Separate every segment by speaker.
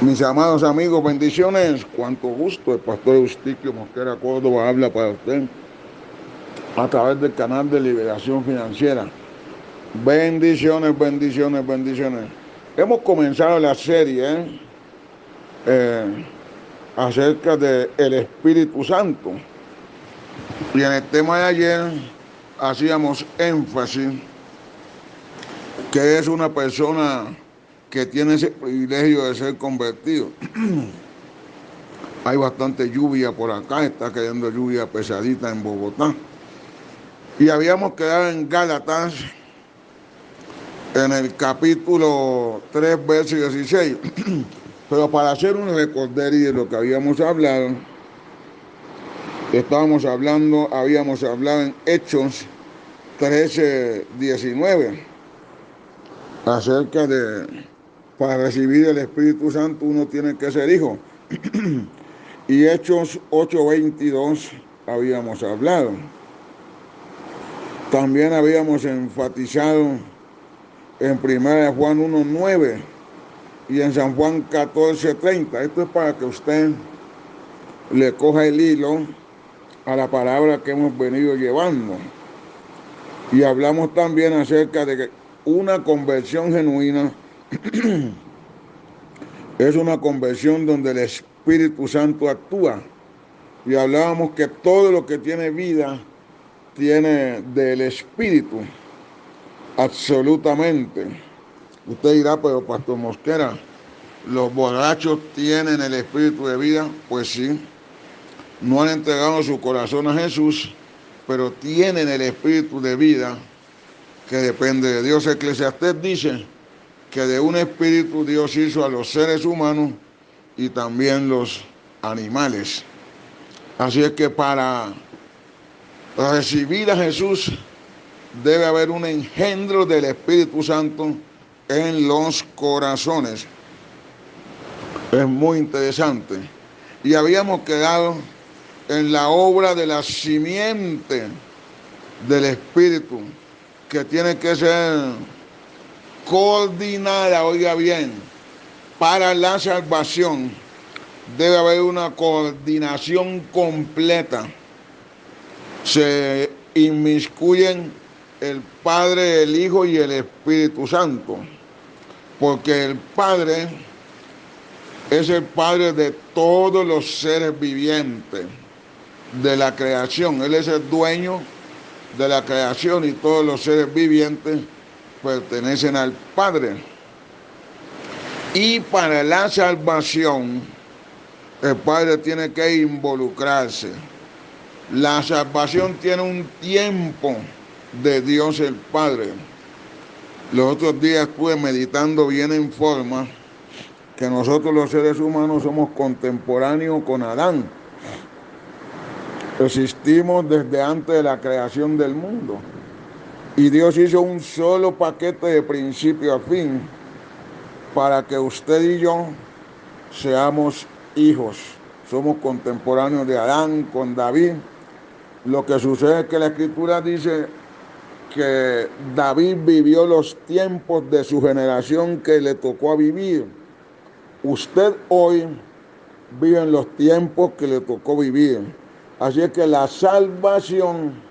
Speaker 1: Mis amados amigos, bendiciones. Cuánto gusto. El pastor Eustiquio Mosquera Córdoba habla para usted a través del canal de Liberación Financiera. Bendiciones, bendiciones, bendiciones. Hemos comenzado la serie acerca del Espíritu Santo. Y en el tema de ayer hacíamos énfasis que es una persona que tiene ese privilegio de ser convertido. Hay bastante lluvia por acá, está cayendo lluvia pesadita en Bogotá. Y habíamos quedado en Gálatas, en el capítulo 3, verso 16. Pero para hacer un recorderis de lo que habíamos hablado, habíamos hablado en Hechos 13, 19, acerca de, para recibir el Espíritu Santo uno tiene que ser hijo. Y Hechos 8:22 habíamos hablado. También habíamos enfatizado en 1 Juan 1:9 y en San Juan 14:30. Esto es para que usted le coja el hilo a la palabra que hemos venido llevando. Y hablamos también acerca de que una conversión genuina es una conversión donde el Espíritu Santo actúa. Y hablábamos que todo lo que tiene vida tiene del Espíritu, absolutamente. Usted dirá, pero Pastor Mosquera, ¿los borrachos tienen el Espíritu de vida? Pues sí, no han entregado su corazón a Jesús, pero tienen el Espíritu de vida que depende de Dios. Eclesiastés dice que de un espíritu Dios hizo a los seres humanos y también los animales. Así es que para recibir a Jesús debe haber un engendro del Espíritu Santo en los corazones. Es muy interesante. Y habíamos quedado en la obra de la simiente del Espíritu, que tiene que ser coordinada, oiga bien, para la salvación. Debe haber una coordinación completa. Se inmiscuyen el Padre, el Hijo y el Espíritu Santo, porque el Padre es el Padre de todos los seres vivientes de la creación. Él es el dueño de la creación y todos los seres vivientes pertenecen al Padre. Y para la salvación, el Padre tiene que involucrarse. La salvación tiene un tiempo de Dios el Padre. Los otros días estuve meditando bien en forma que nosotros los seres humanos somos contemporáneos con Adán. Existimos desde antes de la creación del mundo. Y Dios hizo un solo paquete de principio a fin para que usted y yo seamos hijos. Somos contemporáneos de Adán con David. Lo que sucede es que la Escritura dice que David vivió los tiempos de su generación que le tocó a vivir. Usted hoy vive en los tiempos que le tocó vivir. Así es que la salvación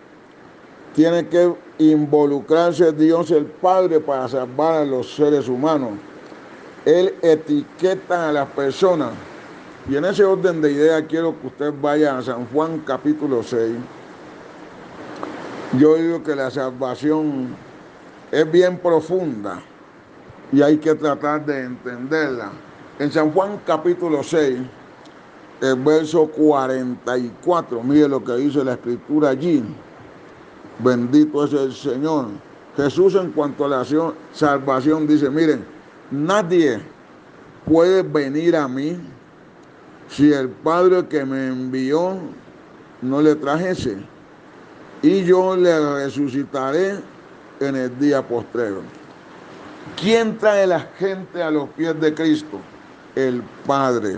Speaker 1: tiene que involucrarse Dios el Padre para salvar a los seres humanos. Él etiqueta a las personas. Y en ese orden de ideas quiero que usted vaya a San Juan capítulo 6. Yo digo que la salvación es bien profunda y hay que tratar de entenderla. En San Juan capítulo 6, el verso 44, mire lo que dice la Escritura allí. Bendito es el Señor. Jesús, en cuanto a la salvación, dice, miren, nadie puede venir a mí si el Padre que me envió no le trajese, y yo le resucitaré en el día postrero. ¿Quién trae a la gente a los pies de Cristo? El Padre.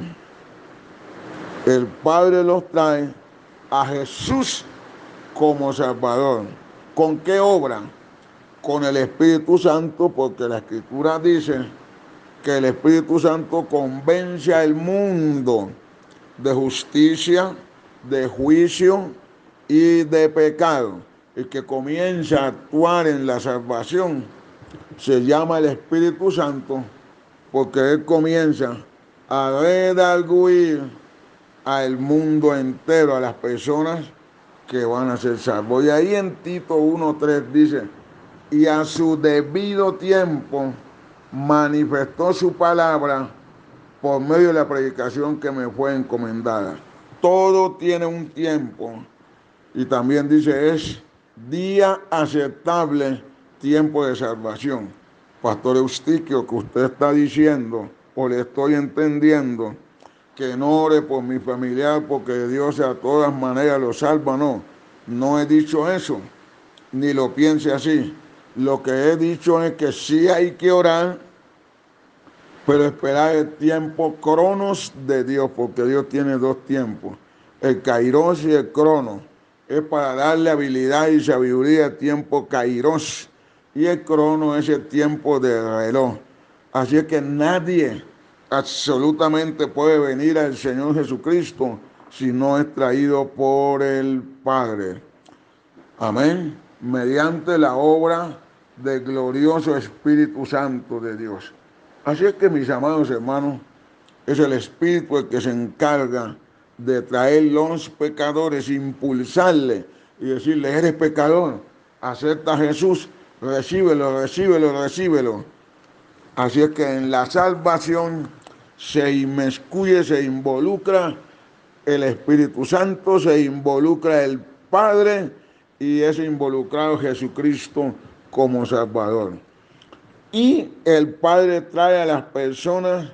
Speaker 1: El Padre los trae a Jesús como Salvador. ¿Con qué obra? Con el Espíritu Santo, porque la Escritura dice que el Espíritu Santo convence al mundo de justicia, de juicio y de pecado, y que comienza a actuar en la salvación, se llama el Espíritu Santo, porque Él comienza a redarguir al mundo entero, a las personas que van a ser salvos. Y ahí en Tito 1:3 dice, y a su debido tiempo manifestó su palabra por medio de la predicación que me fue encomendada. Todo tiene un tiempo. Y también dice, es día aceptable, tiempo de salvación. Pastor Eustiquio, que usted está diciendo, o le estoy entendiendo, que no ore por mi familiar porque Dios de todas maneras lo salva. No, no he dicho eso, ni lo piense así. Lo que he dicho es que sí hay que orar, pero esperar el tiempo cronos de Dios, porque Dios tiene dos tiempos, el kairos y el cronos. Es para darle habilidad y sabiduría al tiempo kairos, y el crono es el tiempo del reloj. Así es que nadie absolutamente puede venir al Señor Jesucristo si no es traído por el Padre. Amén. Mediante la obra del glorioso Espíritu Santo de Dios. Así es que, mis amados hermanos, es el Espíritu el que se encarga de traer los pecadores, impulsarle y decirle, eres pecador, acepta a Jesús, recíbelo, recíbelo, recíbelo. Así es que en la salvación se inmiscuye, se involucra el Espíritu Santo, se involucra el Padre y es involucrado Jesucristo como Salvador. Y el Padre trae a las personas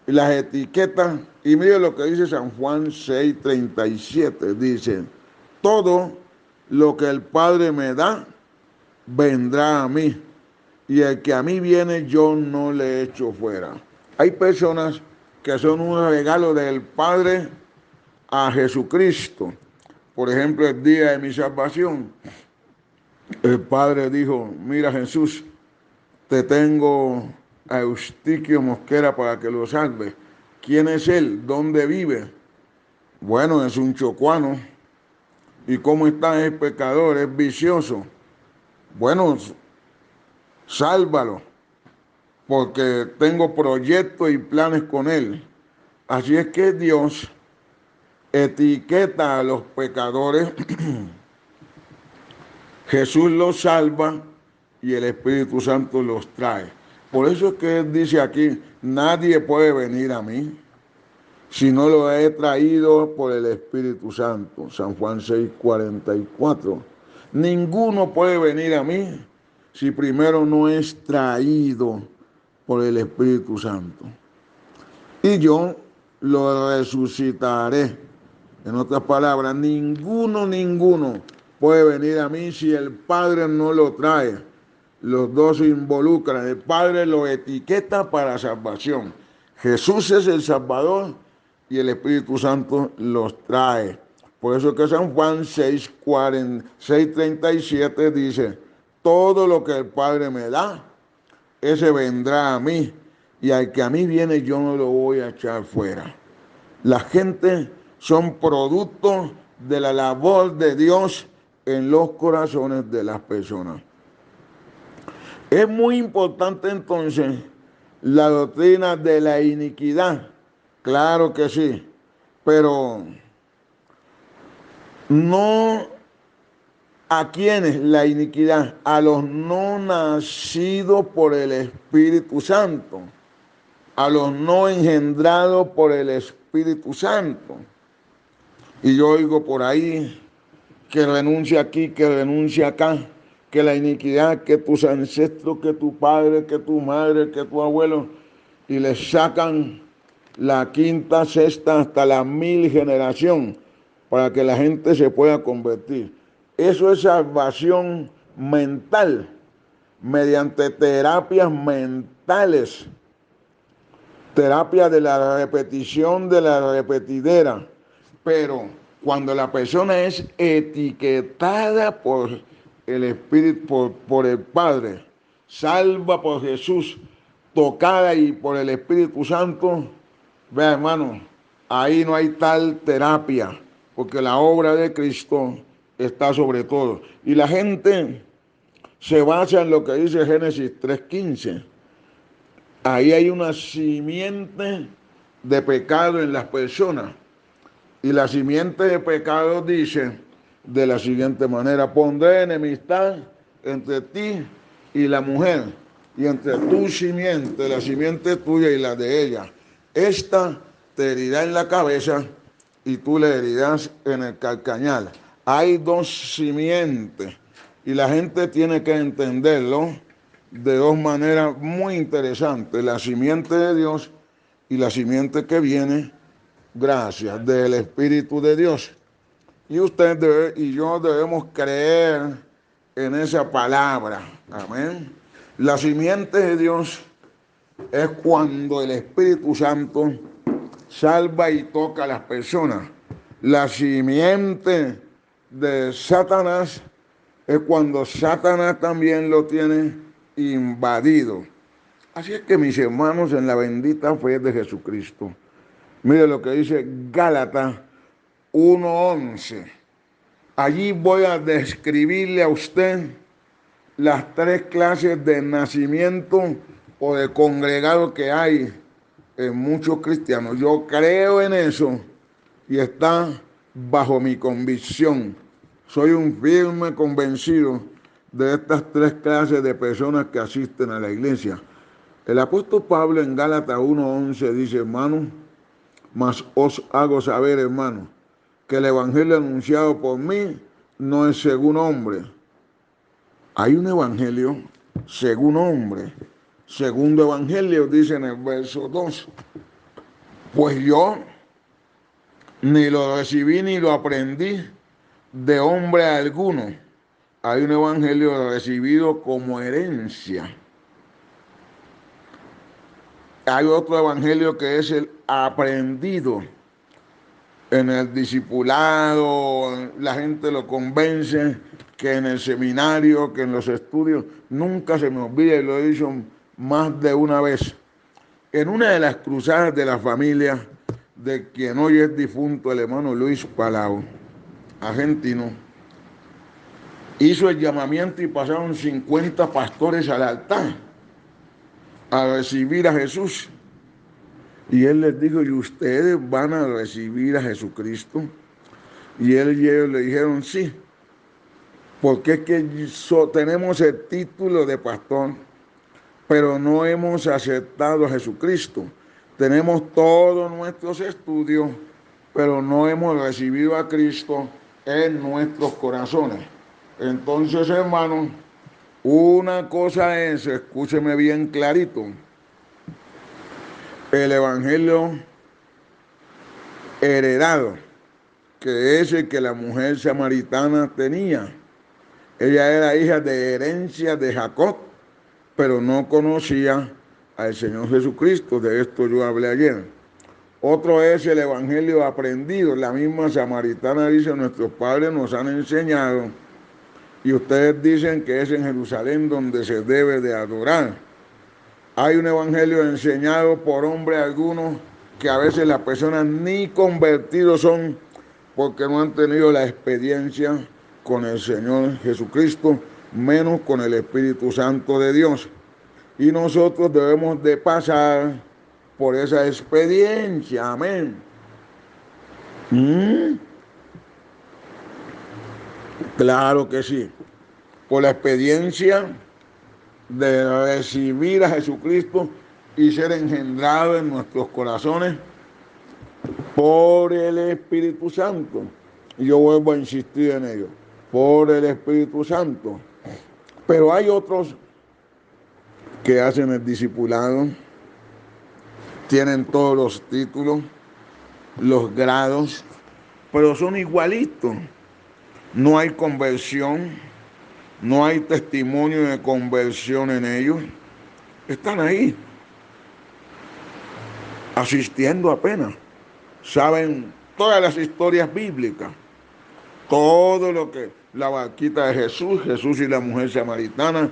Speaker 1: las etiquetas, y mire lo que dice San Juan 6:37, dice, todo lo que el Padre me da, vendrá a mí, y el que a mí viene, yo no le echo fuera. Hay personas que son un regalo del Padre a Jesucristo. Por ejemplo, el día de mi salvación, el Padre dijo, mira Jesús, te tengo a Eustiquio Mosquera para que lo salve. ¿Quién es él? ¿Dónde vive? Bueno, es un chocuano. ¿Y cómo está? Es pecador, es vicioso. Bueno, sálvalo, porque tengo proyectos y planes con él. Así es que Dios etiqueta a los pecadores, Jesús los salva y el Espíritu Santo los trae. Por eso es que él dice aquí, nadie puede venir a mí si no lo he traído por el Espíritu Santo. San Juan 6:44. Ninguno puede venir a mí si primero no es traído por el Espíritu Santo. Y yo lo resucitaré. En otras palabras, ninguno puede venir a mí si el Padre no lo trae. Los dos se involucran. El Padre lo etiqueta para salvación. Jesús es el Salvador y el Espíritu Santo los trae. Por eso que San Juan 6:37 dice, todo lo que el Padre me da, ese vendrá a mí, y al que a mí viene yo no lo voy a echar fuera. La gente son productos de la labor de Dios en los corazones de las personas. Es muy importante entonces la doctrina de la iniquidad, claro que sí, pero no a quienes la iniquidad, a los no nacidos por el Espíritu Santo, a los no engendrados por el Espíritu Santo. Y yo oigo por ahí que renuncia aquí, que renuncia acá, que la iniquidad, que tus ancestros, que tu padre, que tu madre, que tu abuelo, y le sacan la quinta, sexta, hasta la 1000 generación para que la gente se pueda convertir. Eso es salvación mental, mediante terapias mentales, terapia de la repetición, de la repetidera. Pero cuando la persona es etiquetada por el Espíritu, por el Padre, salva por Jesús, tocada y por el Espíritu Santo, vea hermano, ahí no hay tal terapia, porque la obra de Cristo está sobre todo. Y la gente se basa en lo que dice Génesis 3:15. Ahí hay una simiente de pecado en las personas. Y la simiente de pecado dice de la siguiente manera: pondré enemistad entre ti y la mujer, y entre tu simiente, la simiente tuya y la de ella. Esta te herirá en la cabeza y tú le herirás en el calcañar. Hay dos simientes y la gente tiene que entenderlo de dos maneras muy interesantes: la simiente de Dios y la simiente que viene, gracias, del Espíritu de Dios. Y usted y yo debemos creer en esa palabra. Amén. La simiente de Dios es cuando el Espíritu Santo salva y toca a las personas. La simiente de Satanás es cuando Satanás también lo tiene invadido. Así es que, mis hermanos, en la bendita fe de Jesucristo, mire lo que dice Gálatas 1:11. Allí voy a describirle a usted las tres clases de nacimiento o de congregado que hay en muchos cristianos. Yo creo en eso y está bajo mi convicción. Soy un firme convencido de estas tres clases de personas que asisten a la iglesia. El apóstol Pablo en Gálatas 1:11 dice: hermano, mas os hago saber, hermano, que el evangelio anunciado por mí no es según hombre. Hay un evangelio según hombre. Segundo evangelio dice en el verso 2: pues yo ni lo recibí ni lo aprendí de hombre alguno. Hay un evangelio recibido como herencia. Hay otro evangelio que es el aprendido. En el discipulado, la gente lo convence, que en el seminario, que en los estudios. Nunca se me olvida, y lo he dicho más de una vez. En una de las cruzadas de la familia de quien hoy es difunto, el hermano Luis Palau, argentino, hizo el llamamiento y pasaron 50 pastores al altar a recibir a Jesús. Y él les dijo: ¿y ustedes van a recibir a Jesucristo? Y él y ellos le dijeron: sí, porque es que tenemos el título de pastor, pero no hemos aceptado a Jesucristo. Tenemos todos nuestros estudios, pero no hemos recibido a Cristo en nuestros corazones. Entonces, hermanos, una cosa es, escúcheme bien clarito, el evangelio heredado, que es el que la mujer samaritana tenía. Ella era hija de herencia de Jacob, pero no conocía al Señor Jesucristo. De esto yo hablé ayer. Otro es el evangelio aprendido. La misma samaritana dice: nuestros padres nos han enseñado, y ustedes dicen que es en Jerusalén donde se debe de adorar. Hay un evangelio enseñado por hombre alguno, que a veces las personas ni convertidos son, porque no han tenido la experiencia con el Señor Jesucristo, menos con el Espíritu Santo de Dios. Y nosotros debemos de pasar por esa experiencia, amén. Claro que sí, por la experiencia de recibir a Jesucristo y ser engendrado en nuestros corazones por el Espíritu Santo. Y yo vuelvo a insistir en ello, por el Espíritu Santo. Pero hay otros que hacen el discipulado, tienen todos los títulos, los grados, pero son igualitos. No hay conversión, no hay testimonio de conversión en ellos. Están ahí, asistiendo apenas. Saben todas las historias bíblicas, todo lo que la barquita de Jesús, Jesús y la mujer samaritana,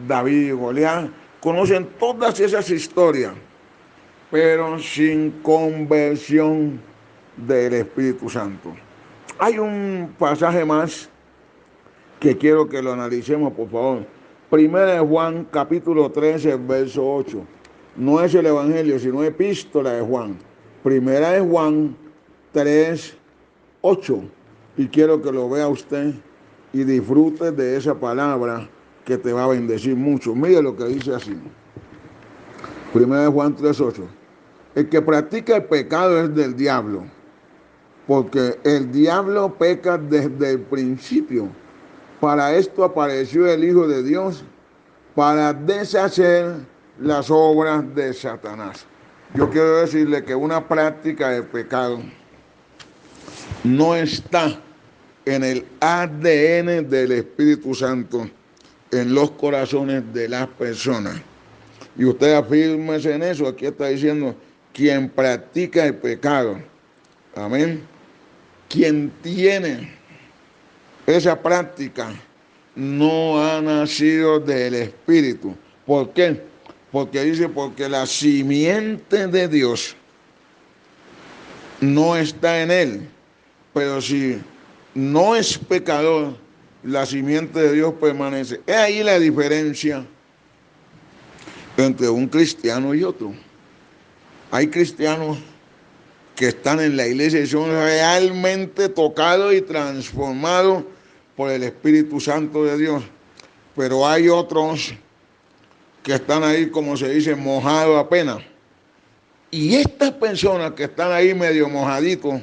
Speaker 1: David y Goliat, conocen todas esas historias, pero sin conversión del Espíritu Santo. Hay un pasaje más que quiero que lo analicemos, por favor. Primera de Juan, capítulo 13, verso 8. No es el Evangelio, sino epístola de Juan. Primera de Juan 3, 8. Y quiero que lo vea usted y disfrute de esa palabra que te va a bendecir mucho. Mire lo que dice así. Primera de Juan 3, 8. El que practica el pecado es del diablo, porque el diablo peca desde el principio. Para esto apareció el Hijo de Dios, para deshacer las obras de Satanás. Yo quiero decirle que una práctica de pecado no está en el ADN del Espíritu Santo, en los corazones de las personas. Y usted afírmese en eso. Aquí está diciendo, quien practica el pecado, amén, quien tiene esa práctica no ha nacido del Espíritu. ¿Por qué? Porque dice, porque la simiente de Dios no está en él. Pero si no es pecador, la simiente de Dios permanece. Es ahí la diferencia entre un cristiano y otro. Hay cristianos que están en la iglesia y son realmente tocados y transformados por el Espíritu Santo de Dios. Pero hay otros que están ahí, como se dice, mojados apenas. Y estas personas que están ahí medio mojaditos,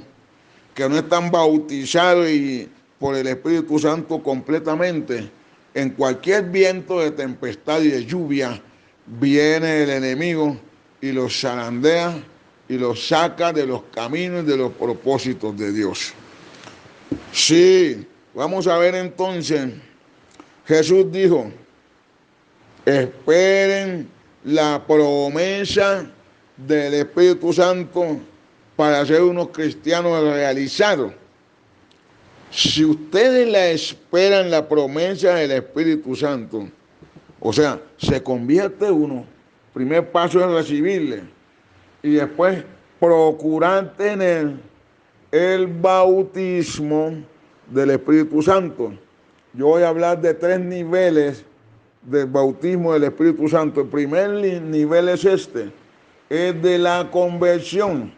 Speaker 1: que no están bautizados y por el Espíritu Santo completamente, en cualquier viento de tempestad y de lluvia, viene el enemigo y los zarandea y los saca de los caminos y de los propósitos de Dios. Sí, vamos a ver entonces, Jesús dijo, esperen la promesa del Espíritu Santo para ser unos cristianos realizados. Si ustedes la esperan la promesa del Espíritu Santo, o sea, se convierte uno, primer paso es recibirle y después procurar tener el bautismo del Espíritu Santo. Yo voy a hablar de 3 niveles del bautismo del Espíritu Santo. El primer nivel es es de la conversión.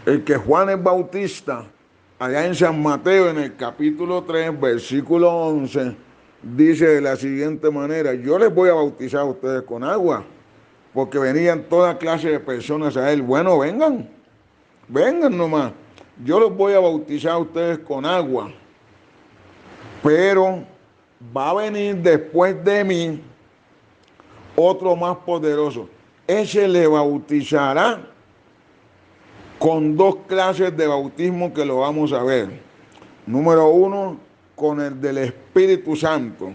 Speaker 1: El que Juan el Bautista, allá en San Mateo, en el capítulo 3, versículo 11, dice de la siguiente manera, yo les voy a bautizar a ustedes con agua, porque venían toda clase de personas a él. Bueno, vengan nomás, yo los voy a bautizar a ustedes con agua, pero va a venir después de mí otro más poderoso. Ese le bautizará con 2 clases de bautismo que lo vamos a ver. Número 1, con el del Espíritu Santo.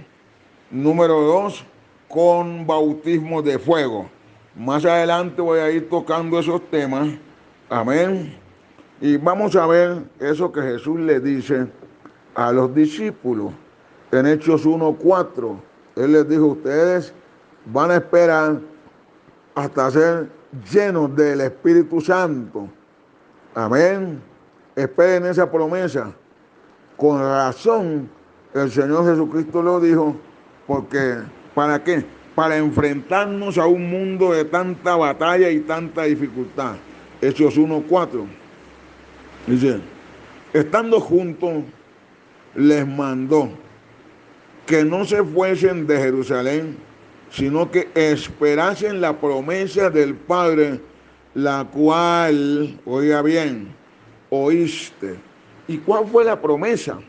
Speaker 1: Número 2, con bautismo de fuego. Más adelante voy a ir tocando esos temas. Amén. Y vamos a ver eso que Jesús le dice a los discípulos. En Hechos 1:4, Él les dijo, ustedes van a esperar hasta ser llenos del Espíritu Santo. Amén. Esperen esa promesa. Con razón, el Señor Jesucristo lo dijo, porque ¿para qué? Para enfrentarnos a un mundo de tanta batalla y tanta dificultad. Hechos 1:4. Dice, estando juntos, les mandó que no se fuesen de Jerusalén, sino que esperasen la promesa del Padre, la cual, oiga bien, oíste. ¿Y cuál fue la promesa?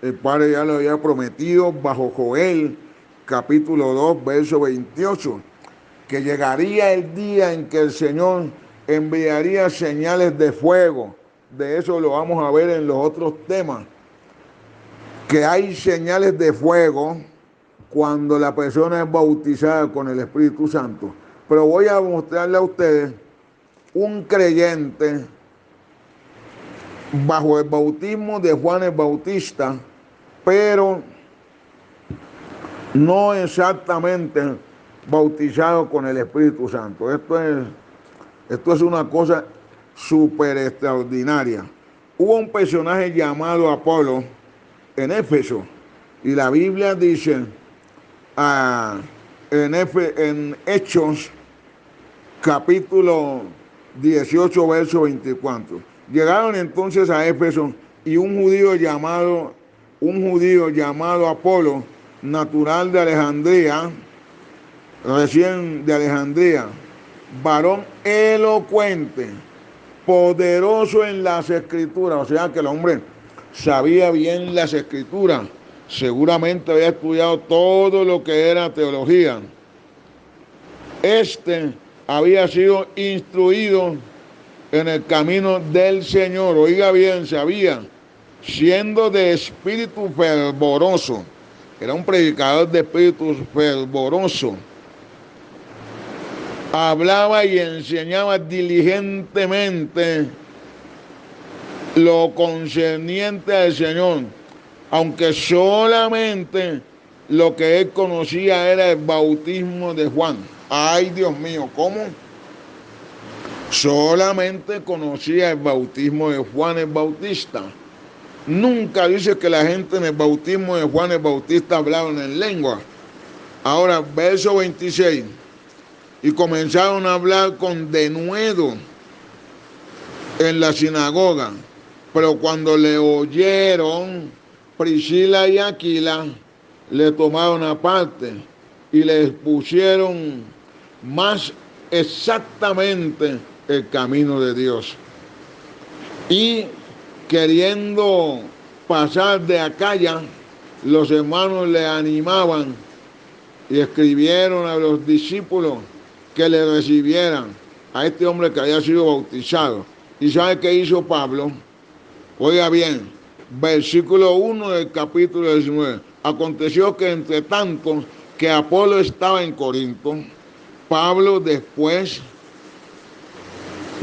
Speaker 1: El Padre ya lo había prometido bajo Joel, capítulo 2, verso 28, que llegaría el día en que el Señor enviaría señales de fuego. De eso lo vamos a ver en los otros temas, que hay señales de fuego cuando la persona es bautizada con el Espíritu Santo. Pero voy a mostrarle a ustedes un creyente bajo el bautismo de Juan el Bautista, pero no exactamente bautizados con el Espíritu Santo. Esto es una cosa súper extraordinaria. Hubo un personaje llamado Apolo en Éfeso, y la Biblia dice en Hechos capítulo 18, verso 24. Llegaron entonces a Éfeso, y un judío llamado Apolo, natural de Alejandría, recién de Alejandría, varón elocuente, poderoso en las escrituras, o sea que el hombre sabía bien las escrituras, seguramente había estudiado todo lo que era teología. Había sido instruido en el camino del Señor, oiga bien, sabía, siendo de espíritu fervoroso, era un predicador de espíritu fervoroso, hablaba y enseñaba diligentemente lo concerniente al Señor, aunque solamente lo que él conocía era el bautismo de Juan. Ay, Dios mío, ¿cómo? Solamente conocía el bautismo de Juan el Bautista. Nunca dice que la gente en el bautismo de Juan el Bautista hablaban en lengua. Ahora, verso 26. Y comenzaron a hablar con denuedo en la sinagoga. Pero cuando le oyeron, Priscila y Aquila le tomaron aparte y le expusieron más exactamente el camino de Dios. Y queriendo pasar de Acaya, los hermanos le animaban y escribieron a los discípulos que le recibieran a este hombre que había sido bautizado. ¿Y sabe qué hizo Pablo? Oiga bien, versículo 1 del capítulo 19. Aconteció que entre tanto que Apolo estaba en Corinto, Pablo, después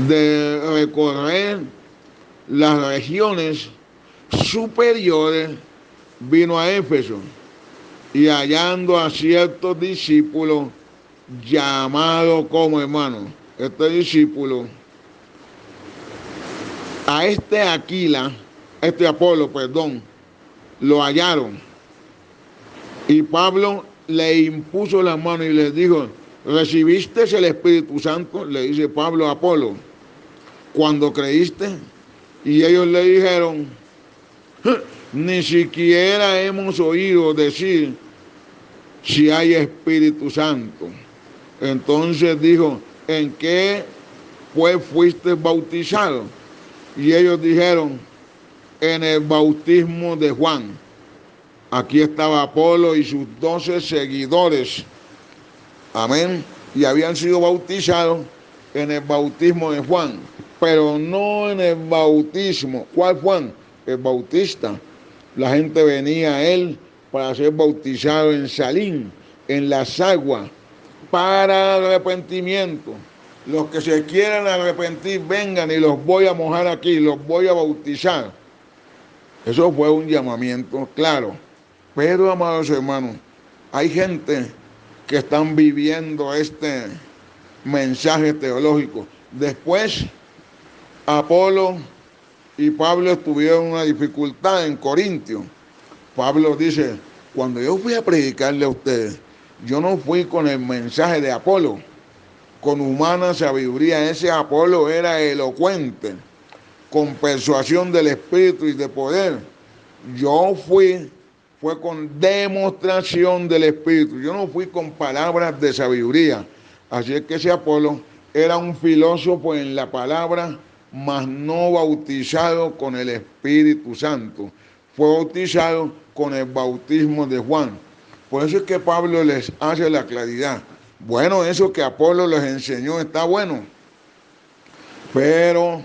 Speaker 1: de recorrer las regiones superiores, vino a Éfeso, y hallando a ciertos discípulos llamados como hermanos. Este discípulo, a Apolo, lo hallaron. Y Pablo le impuso las manos y les dijo: ¿recibiste el Espíritu Santo? Le dice Pablo a Apolo, cuando creíste. Y ellos le dijeron: ni siquiera hemos oído decir si hay Espíritu Santo. Entonces dijo: ¿en qué pues fuiste bautizado? Y ellos dijeron: en el bautismo de Juan. Aquí estaba Apolo y sus 12 seguidores. Amén. Y habían sido bautizados en el bautismo de Juan, pero no en el bautismo. ¿Cuál Juan? El Bautista. La gente venía a él para ser bautizado en Salim, en las aguas, para arrepentimiento. Los que se quieran arrepentir, vengan y los voy a mojar aquí, los voy a bautizar. Eso fue un llamamiento claro. Pero, amados hermanos, hay gente que están viviendo este mensaje teológico. Después, Apolo y Pablo tuvieron una dificultad en Corintio. Pablo dice: cuando yo fui a predicarle a ustedes, yo no fui con el mensaje de Apolo, con humana sabiduría. Ese Apolo era elocuente, con persuasión del Espíritu y de poder. Yo fue con demostración del Espíritu. Yo no fui con palabras de sabiduría. Así es que ese Apolo era un filósofo en la palabra, mas no bautizado con el Espíritu Santo. Fue bautizado con el bautismo de Juan. Por eso es que Pablo les hace la claridad. Bueno, eso que Apolo les enseñó está bueno, pero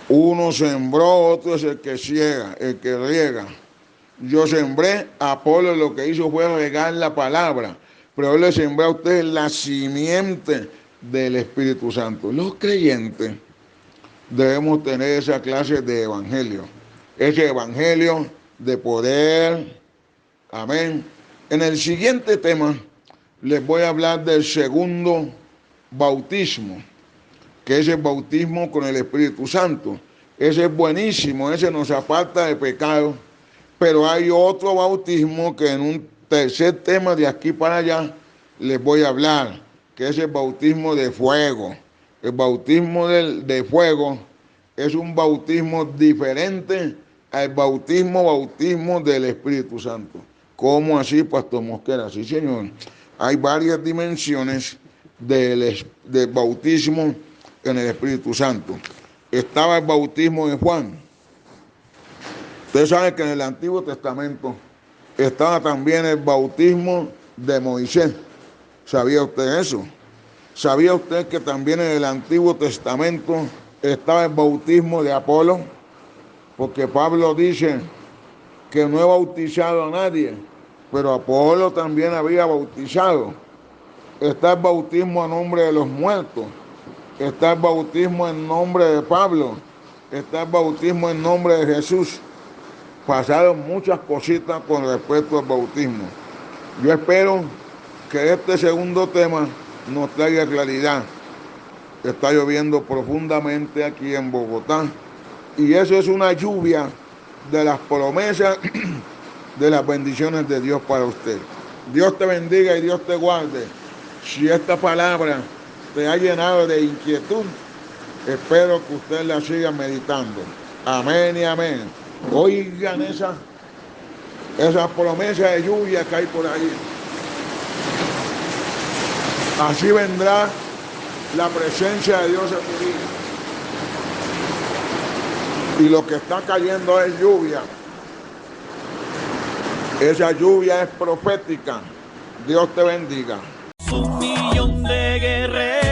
Speaker 1: uno sembró, otro es el que ciega, el que riega. Yo sembré, Apolo lo que hizo fue regar la palabra, pero yo le sembré a ustedes la simiente del Espíritu Santo. Los creyentes debemos tener esa clase de evangelio, ese evangelio de poder. Amén. En el siguiente tema les voy a hablar del segundo bautismo, que es el bautismo con el Espíritu Santo. Ese es buenísimo, ese nos aparta de pecado, pero hay otro bautismo que en un tercer tema de aquí para allá les voy a hablar, que es el bautismo de fuego. El bautismo de fuego es un bautismo diferente al bautismo del Espíritu Santo. ¿Cómo así, Pastor Mosquera? Sí, señor. Hay varias dimensiones del bautismo en el Espíritu Santo. Estaba el bautismo de Juan. Usted sabe que en el Antiguo Testamento estaba también el bautismo de Moisés. ¿Sabía usted eso? ¿Sabía usted que también en el Antiguo Testamento estaba el bautismo de Apolo? Porque Pablo dice que no he bautizado a nadie, pero Apolo también había bautizado. Está el bautismo a nombre de los muertos. Está el bautismo en nombre de Pablo. Está el bautismo en nombre de Jesús. Pasaron muchas cositas con respecto al bautismo. Yo espero que este segundo tema nos traiga claridad. Está lloviendo profundamente aquí en Bogotá y eso es una lluvia de las promesas de las bendiciones de Dios para usted. Dios te bendiga y Dios te guarde. Si esta palabra te ha llenado de inquietud, espero que usted la siga meditando. Amén y amén. Oigan esa promesa de lluvia que hay por ahí. Así vendrá la presencia de Dios en tu vida. Y lo que está cayendo es lluvia. Esa lluvia es profética. Dios te bendiga.
Speaker 2: Un millón de guerreros.